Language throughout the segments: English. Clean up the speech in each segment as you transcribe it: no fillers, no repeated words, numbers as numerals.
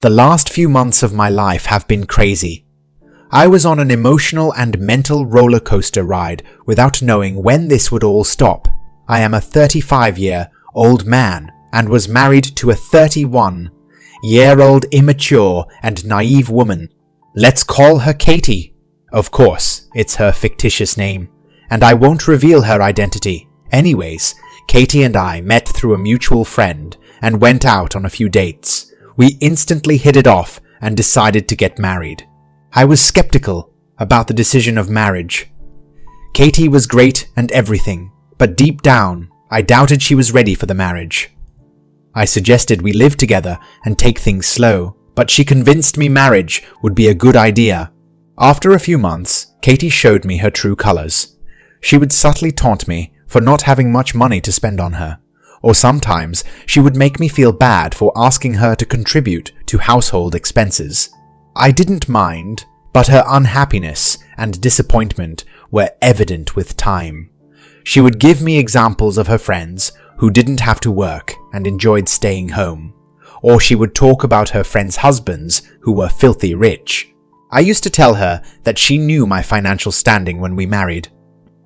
The last few months of my life have been crazy. I was on an emotional and mental roller coaster ride without knowing when this would all stop. I am a 35-year-old man and was married to a 31-year-old immature and naive woman. Let's call her Katie. Of course, it's her fictitious name, and I won't reveal her identity. Anyways, Katie and I met through a mutual friend and went out on a few dates. We instantly hit it off and decided to get married. I was skeptical about the decision of marriage. Katie was great and everything, but deep down, I doubted she was ready for the marriage. I suggested we live together and take things slow, but she convinced me marriage would be a good idea. After a few months, Katie showed me her true colors. She would subtly taunt me for not having much money to spend on her, or sometimes she would make me feel bad for asking her to contribute to household expenses. I didn't mind, but her unhappiness and disappointment were evident with time. She would give me examples of her friends who didn't have to work and enjoyed staying home, or she would talk about her friends' husbands who were filthy rich. I used to tell her that she knew my financial standing when we married.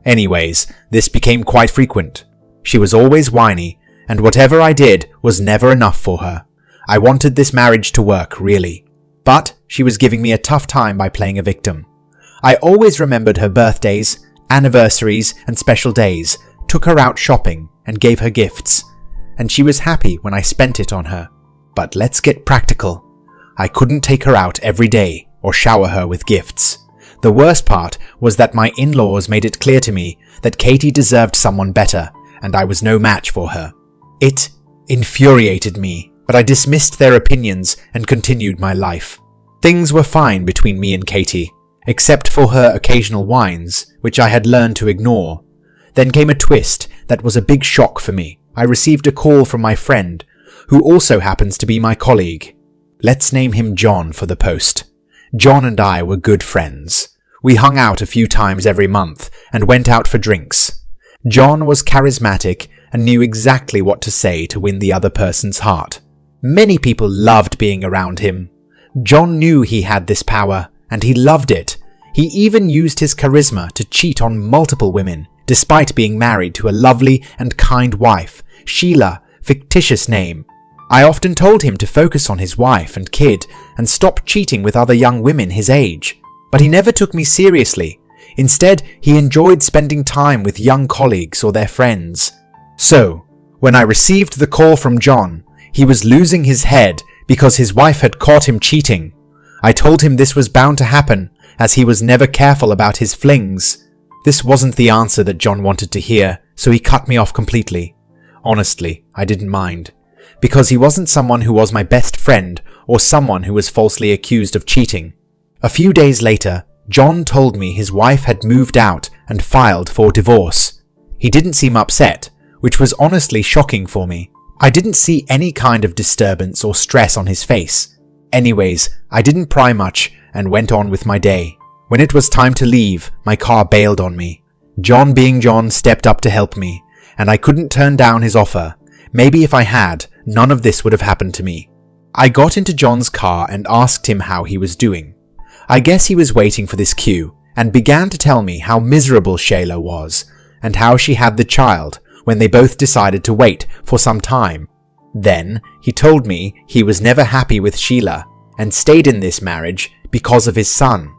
Anyways, this became quite frequent. She was always whiny, and whatever I did was never enough for her. I wanted this marriage to work, really. But she was giving me a tough time by playing a victim. I always remembered her birthdays, anniversaries, and special days, took her out shopping, and gave her gifts. And she was happy when I spent it on her. But let's get practical. I couldn't take her out every day or shower her with gifts. The worst part was that my in-laws made it clear to me that Katie deserved someone better, and I was no match for her. It infuriated me, but I dismissed their opinions and continued my life. Things were fine between me and Katie, except for her occasional whines, which I had learned to ignore. Then came a twist that was a big shock for me. I received a call from my friend, who also happens to be my colleague. Let's name him John for the post. John and I were good friends. We hung out a few times every month and went out for drinks. John was charismatic and knew exactly what to say to win the other person's heart. Many people loved being around him. John knew he had this power, and he loved it. He even used his charisma to cheat on multiple women, despite being married to a lovely and kind wife, Sheila, fictitious name. I often told him to focus on his wife and kid and stop cheating with other young women his age, but he never took me seriously. Instead, he enjoyed spending time with young colleagues or their friends. So, when I received the call from John, he was losing his head because his wife had caught him cheating. I told him this was bound to happen, as he was never careful about his flings. This wasn't the answer that John wanted to hear, so he cut me off completely. Honestly, I didn't mind, because he wasn't someone who was my best friend or someone who was falsely accused of cheating. A few days later, John told me his wife had moved out and filed for divorce. He didn't seem upset, which was honestly shocking for me. I didn't see any kind of disturbance or stress on his face. Anyways, I didn't pry much and went on with my day. When it was time to leave, my car bailed on me. John being John stepped up to help me, and I couldn't turn down his offer. Maybe if I had, none of this would have happened to me. I got into John's car and asked him how he was doing. I guess he was waiting for this cue, and began to tell me how miserable Shayla was, and how she had the child, when they both decided to wait for some time. Then, he told me he was never happy with Sheila, and stayed in this marriage because of his son.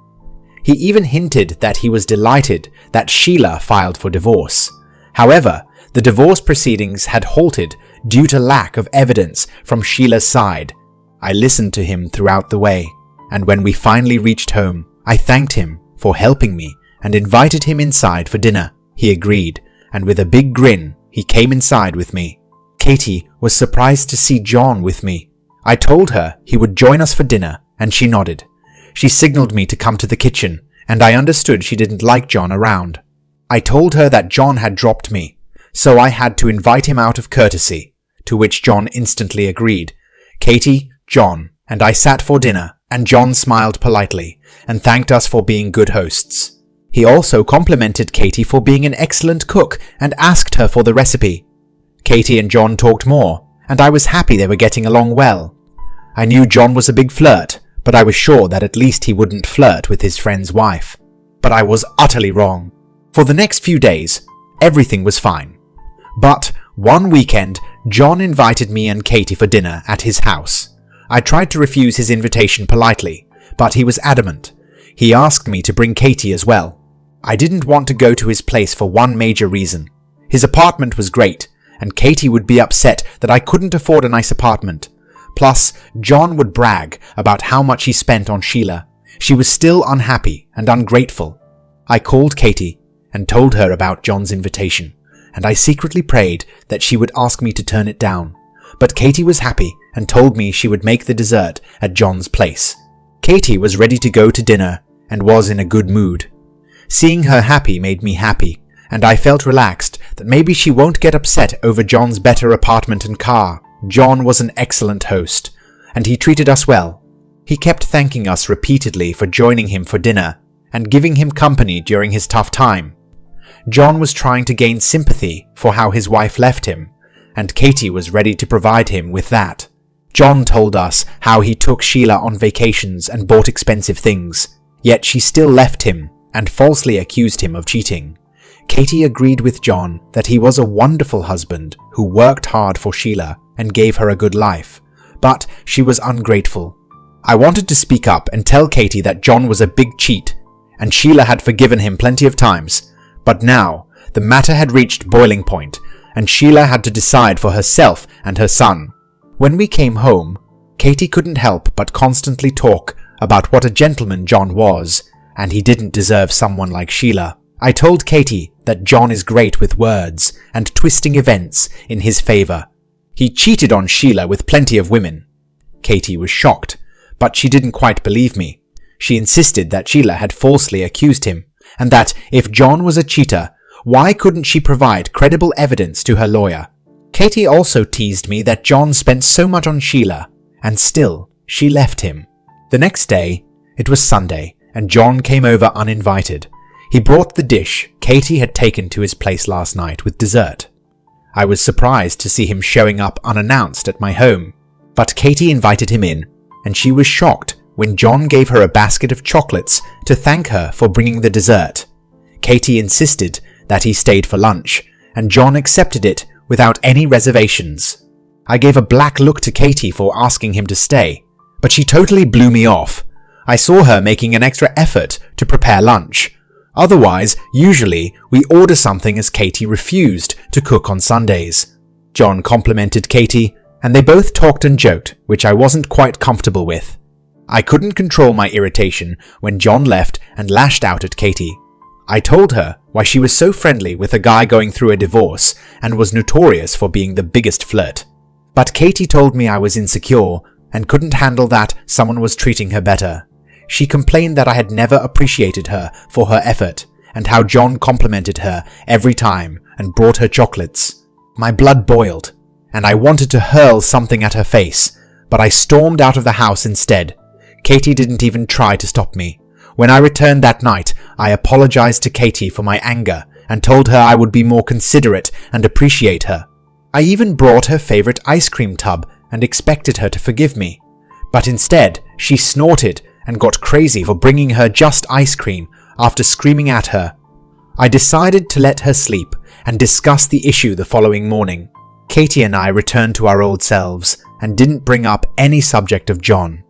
He even hinted that he was delighted that Sheila filed for divorce. However, the divorce proceedings had halted due to lack of evidence from Sheila's side. I listened to him throughout the way, and when we finally reached home, I thanked him for helping me and invited him inside for dinner. He agreed, and with a big grin, he came inside with me. Katie was surprised to see John with me. I told her he would join us for dinner, and she nodded. She signaled me to come to the kitchen, and I understood she didn't like John around. I told her that John had dropped me, so I had to invite him out of courtesy, to which John instantly agreed. Katie, John, and I sat for dinner, and John smiled politely and thanked us for being good hosts. He also complimented Katie for being an excellent cook and asked her for the recipe. Katie and John talked more, and I was happy they were getting along well. I knew John was a big flirt, but I was sure that at least he wouldn't flirt with his friend's wife. But I was utterly wrong. For the next few days, everything was fine. But one weekend, John invited me and Katie for dinner at his house. I tried to refuse his invitation politely, but he was adamant. He asked me to bring Katie as well. I didn't want to go to his place for one major reason. His apartment was great, and Katie would be upset that I couldn't afford a nice apartment. Plus, John would brag about how much he spent on Sheila. She was still unhappy and ungrateful. I called Katie and told her about John's invitation, and I secretly prayed that she would ask me to turn it down. But Katie was happy and told me she would make the dessert at John's place. Katie was ready to go to dinner and was in a good mood. Seeing her happy made me happy, and I felt relaxed that maybe she won't get upset over John's better apartment and car. John was an excellent host, and he treated us well. He kept thanking us repeatedly for joining him for dinner and giving him company during his tough time. John was trying to gain sympathy for how his wife left him, and Katie was ready to provide him with that. John told us how he took Sheila on vacations and bought expensive things, yet she still left him and falsely accused him of cheating. Katie agreed with John that he was a wonderful husband who worked hard for Sheila and gave her a good life, but she was ungrateful. I wanted to speak up and tell Katie that John was a big cheat, and Sheila had forgiven him plenty of times, but now the matter had reached boiling point, and Sheila had to decide for herself and her son. When we came home, Katie couldn't help but constantly talk about what a gentleman John was, and he didn't deserve someone like Sheila. I told Katie that John is great with words and twisting events in his favor. He cheated on Sheila with plenty of women. Katie was shocked, but she didn't quite believe me. She insisted that Sheila had falsely accused him, and that if John was a cheater, why couldn't she provide credible evidence to her lawyer? Katie also teased me that John spent so much on Sheila, and still she left him. The next day, it was Sunday, and John came over uninvited. He brought the dish Katie had taken to his place last night with dessert. I was surprised to see him showing up unannounced at my home, but Katie invited him in, and she was shocked when John gave her a basket of chocolates to thank her for bringing the dessert. Katie insisted that he stayed for lunch, and John accepted it without any reservations. I gave a black look to Katie for asking him to stay, but she totally blew me off. I saw her making an extra effort to prepare lunch. Otherwise, usually, we order something as Katie refused to cook on Sundays. John complimented Katie, and they both talked and joked, which I wasn't quite comfortable with. I couldn't control my irritation when John left and lashed out at Katie. I told her why she was so friendly with a guy going through a divorce and was notorious for being the biggest flirt. But Katie told me I was insecure and couldn't handle that someone was treating her better. She complained that I had never appreciated her for her effort, and how John complimented her every time and brought her chocolates. My blood boiled, and I wanted to hurl something at her face, but I stormed out of the house instead. Katie didn't even try to stop me. When I returned that night, I apologized to Katie for my anger and told her I would be more considerate and appreciate her. I even brought her favorite ice cream tub and expected her to forgive me. But instead, she snorted and got crazy for bringing her just ice cream after screaming at her. I decided to let her sleep and discuss the issue the following morning. Katie and I returned to our old selves and didn't bring up any subject of John.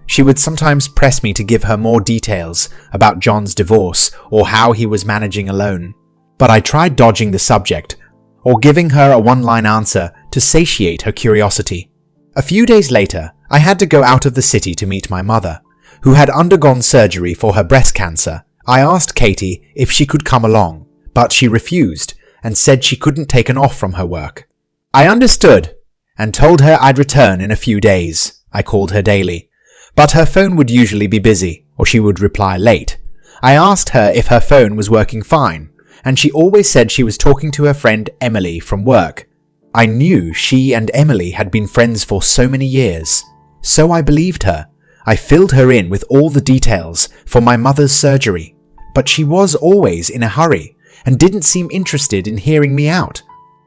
She would sometimes press me to give her more details about John's divorce or how he was managing alone, but I tried dodging the subject or giving her a one-line answer to satiate her curiosity. A few days later, I had to go out of the city to meet my mother, who had undergone surgery for her breast cancer. I asked Katie if she could come along, but she refused and said she couldn't take an off from her work. I understood and told her I'd return in a few days. I called her daily, but her phone would usually be busy or she would reply late. I asked her if her phone was working fine, and she always said she was talking to her friend Emily from work. I knew she and Emily had been friends for so many years, so I believed her. I filled her in with all the details for my mother's surgery, but she was always in a hurry and didn't seem interested in hearing me out.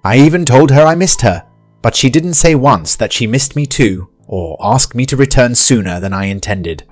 I even told her I missed her, but she didn't say once that she missed me too. or ask me to return sooner than I intended.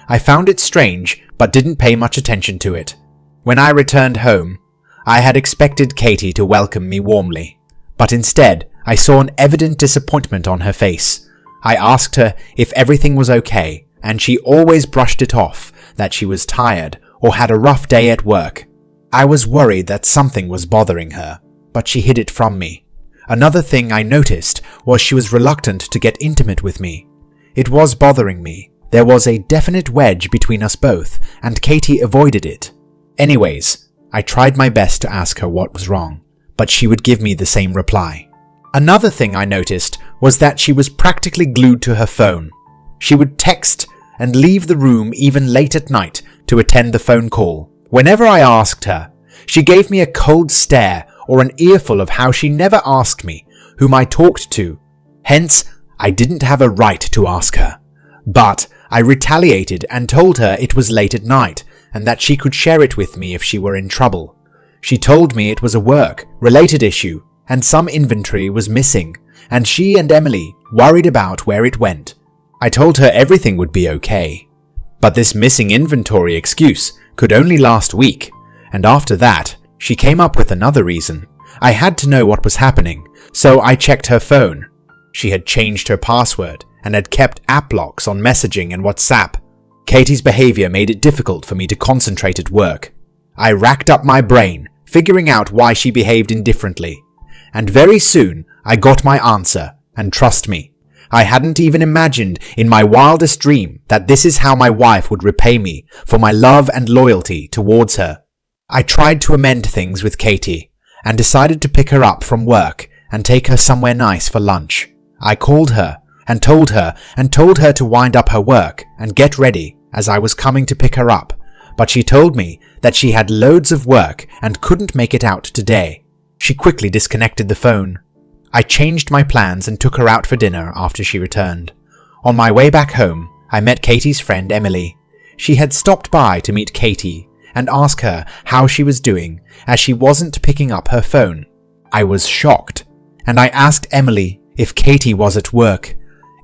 I found it strange, but didn't pay much attention to it. When I returned home, I had expected Katie to welcome me warmly, but instead I saw an evident disappointment on her face. I asked her if everything was okay, and she always brushed it off that she was tired or had a rough day at work. I was worried that something was bothering her, but she hid it from me. Another thing I noticed was she was reluctant to get intimate with me. It was bothering me. There was a definite wedge between us both, and Katie avoided it. Anyways, I tried my best to ask her what was wrong, but she would give me the same reply. Another thing I noticed was that she was practically glued to her phone. She would text and leave the room even late at night to attend the phone call. Whenever I asked her, she gave me a cold stare or an earful of how she never asked me whom I talked to. Hence, I didn't have a right to ask her. But I retaliated and told her it was late at night and that she could share it with me if she were in trouble. She told me it was a work-related issue and some inventory was missing, and she and Emily worried about where it went. I told her everything would be okay. But this missing inventory excuse could only last a week, and after that, she came up with another reason. I had to know what was happening, so I checked her phone. She had changed her password and had kept app locks on messaging and WhatsApp. Katie's behavior made it difficult for me to concentrate at work. I racked up my brain, figuring out why she behaved indifferently. And very soon, I got my answer, and trust me, I hadn't even imagined in my wildest dream that this is how my wife would repay me for my love and loyalty towards her. I tried to amend things with Katie, and decided to pick her up from work and take her somewhere nice for lunch. I called her and told her to wind up her work and get ready as I was coming to pick her up, but she told me that she had loads of work and couldn't make it out today. She quickly disconnected the phone. I changed my plans and took her out for dinner after she returned. On my way back home, I met Katie's friend Emily. She had stopped by to meet Katie and ask her how she was doing, as she wasn't picking up her phone. I was shocked, and I asked Emily if Katie was at work.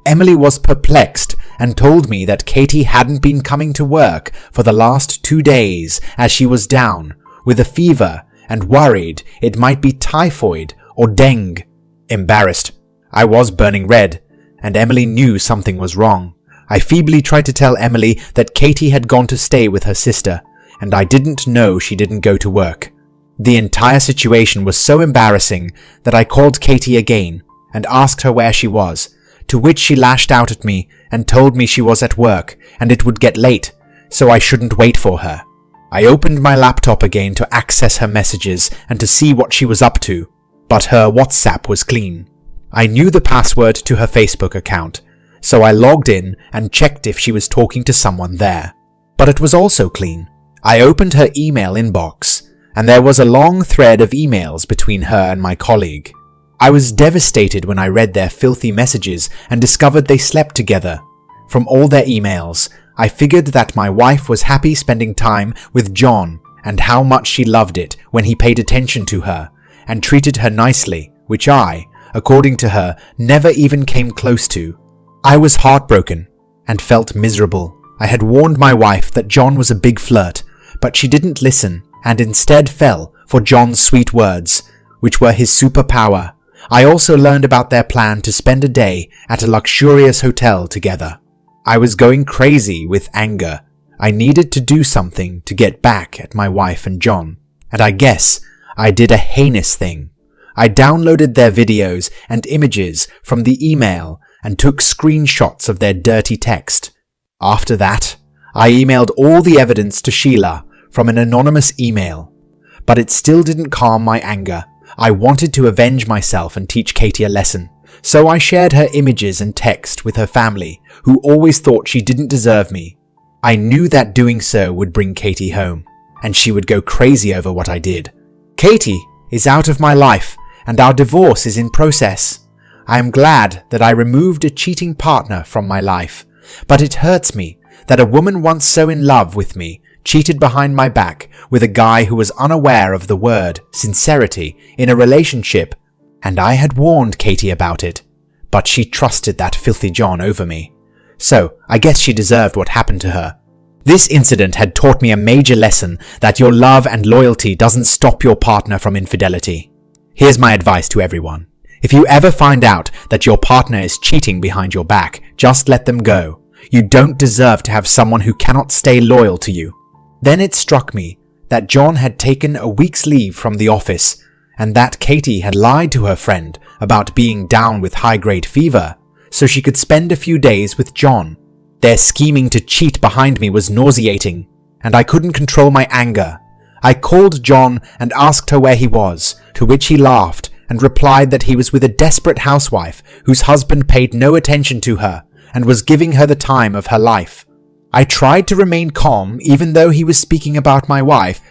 Emily was perplexed and told me that Katie hadn't been coming to work for the last 2 days as she was down with a fever and worried it might be typhoid or dengue. Embarrassed, I was burning red, and Emily knew something was wrong. I feebly tried to tell Emily that Katie had gone to stay with her sister, and I didn't know she didn't go to work. The entire situation was so embarrassing that I called Katie again and asked her where she was, to which she lashed out at me and told me she was at work and it would get late, so I shouldn't wait for her. I opened my laptop again to access her messages and to see what she was up to, but her WhatsApp was clean. I knew the password to her Facebook account, so I logged in and checked if she was talking to someone there, but it was also clean. I opened her email inbox, and there was a long thread of emails between her and my colleague. I was devastated when I read their filthy messages and discovered they slept together. From all their emails, I figured that my wife was happy spending time with John and how much she loved it when he paid attention to her and treated her nicely, which I, according to her, never even came close to. I was heartbroken and felt miserable. I had warned my wife that John was a big flirt, but she didn't listen and instead fell for John's sweet words, which were his superpower. I also learned about their plan to spend a day at a luxurious hotel together. I was going crazy with anger. I needed to do something to get back at my wife and John, and I guess I did a heinous thing. I downloaded their videos and images from the email and took screenshots of their dirty text. After that, I emailed all the evidence to Sheila from an anonymous email, but it still didn't calm my anger. I wanted to avenge myself and teach Katie a lesson, so I shared her images and text with her family, who always thought she didn't deserve me. I knew that doing so would bring Katie home, and she would go crazy over what I did. Katie is out of my life, and our divorce is in process. I am glad that I removed a cheating partner from my life, but it hurts me that a woman once so in love with me cheated behind my back with a guy who was unaware of the word sincerity in a relationship, and I had warned Katie about it. but she trusted that filthy John over me. So I guess she deserved what happened to her. This incident had taught me a major lesson that your love and loyalty doesn't stop your partner from infidelity. Here's my advice to everyone. If you ever find out that your partner is cheating behind your back, just let them go. You don't deserve to have someone who cannot stay loyal to you. Then it struck me that John had taken a week's leave from the office and that Katie had lied to her friend about being down with high-grade fever so she could spend a few days with John. Their scheming to cheat behind me was nauseating, and I couldn't control my anger. I called John and asked her where he was, to which he laughed and replied that he was with a desperate housewife whose husband paid no attention to her and was giving her the time of her life. I tried to remain calm even though he was speaking about my wife,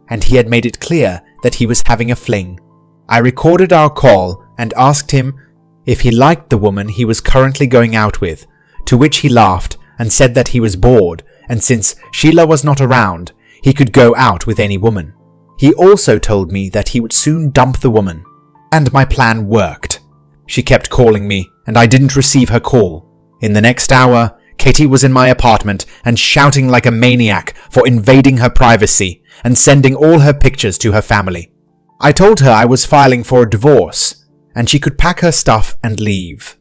and he had made it clear that he was having a fling. I recorded our call and asked him if he liked the woman he was currently going out with, to which he laughed and said that he was bored, and since Sheila was not around, he could go out with any woman. He also told me that he would soon dump the woman. And my plan worked. She kept calling me, and I didn't receive her call. In the next hour, Katie was in my apartment and shouting like a maniac for invading her privacy and sending all her pictures to her family. I told her I was filing for a divorce, and she could pack her stuff and leave.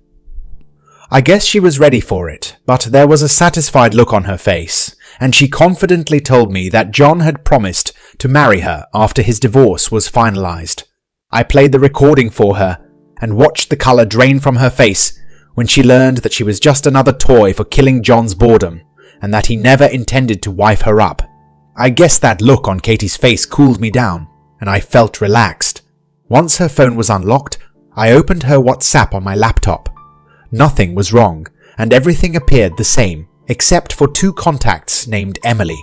I guess she was ready for it, but there was a satisfied look on her face, and she confidently told me that John had promised to marry her after his divorce was finalized. I played the recording for her and watched the color drain from her face when she learned that she was just another toy for killing John's boredom and that he never intended to wife her up. I guess that look on Katie's face cooled me down, and I felt relaxed. Once her phone was unlocked, I opened her WhatsApp on my laptop. Nothing was wrong, and everything appeared the same, except for 2 contacts named Emily.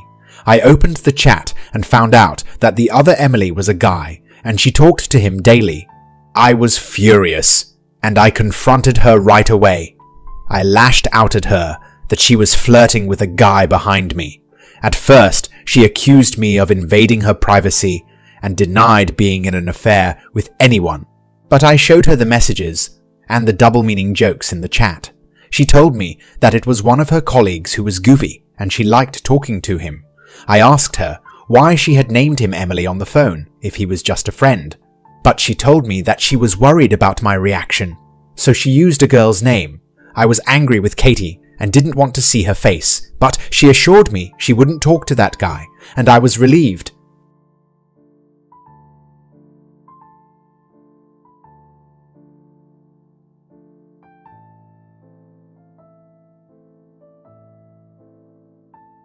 I opened the chat and found out that the other Emily was a guy, and she talked to him daily. I was furious, and I confronted her right away. I lashed out at her that she was flirting with a guy behind me. At first, she accused me of invading her privacy and denied being in an affair with anyone, but I showed her the messages and the double-meaning jokes in the chat. She told me that it was one of her colleagues who was goofy and she liked talking to him. I asked her why she had named him Emily on the phone if he was just a friend, but she told me that she was worried about my reaction, so she used a girl's name. I was angry with Katie and didn't want to see her face, but she assured me she wouldn't talk to that guy, and I was relieved